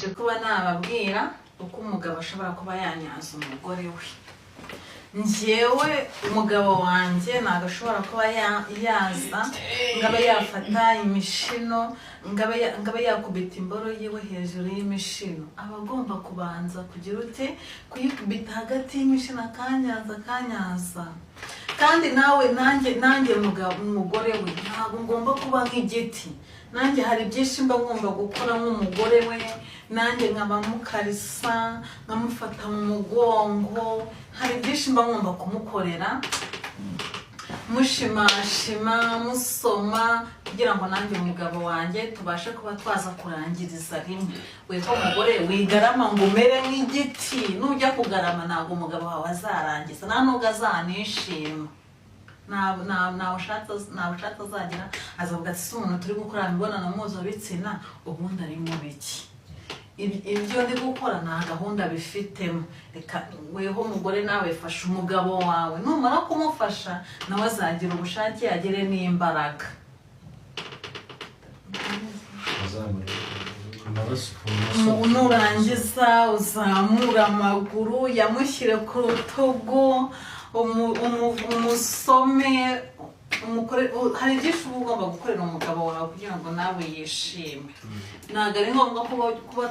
nje kuba nababwira uko umugabo ashobora kuba yanyaza umugore we. Njyewe umugabo wanjye ntabwo ashobora kuba yaza ngaba yafata imishino ngaba yakubita imboro yiwe hejuru y'imishino. Aba agomba kubanza kugira ute kuyikubita hagati y'imishino akanyaza. Kandi nawe nanjye umugore we ntabwo ngomba kuba nk'igiti. Nanjye hari byinshi mba ngomba gukora nk'umugore we. Nanjye nkaba mukarisa nkamufata mu mugongo. Hari byinshi mba ngomba kumukorera, mushimashima, musoma, kugira ngo nanjye umugabo wanjye tubashe kuba twaza kurangiriza rimwe. Weho umugore wigarama ngo umere nk'igiti, nujya kugarama ntabwo umugabo wawe azarangiza, nta nubwo azanishima. Nawe ushatse azagira azavuga ati si umuntu turi gukora imibonano mpuzabitsina ubundi ari mu biki. Ibyo ndi gukora nta gahunda bifitemo. Reka weho umugore nawe fasha umugabo wawe, numara kumufasha nawe azagira ubushake agire n'imbaraga. Nurangiza uzamura amaguru yamushyire ku rutugu, umusome, hari byinshi uba ugomba gukorera umugabo wawe kugira ngo nawe yishime. Ntabwo ari ngombwa kuba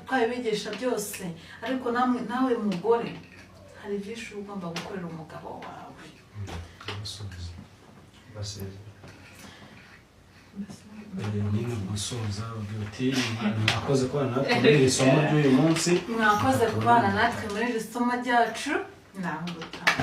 twabibigisha byose, ariko nawe mugore hari byinshi uba ugomba gukorera umugabo wawe. Nyine gusoza uti mwakoze kubana natwe muri iri somo ry'uyu munsi. Mwakoze kubana natwe muri iri somo ryacu. Naho gutaha.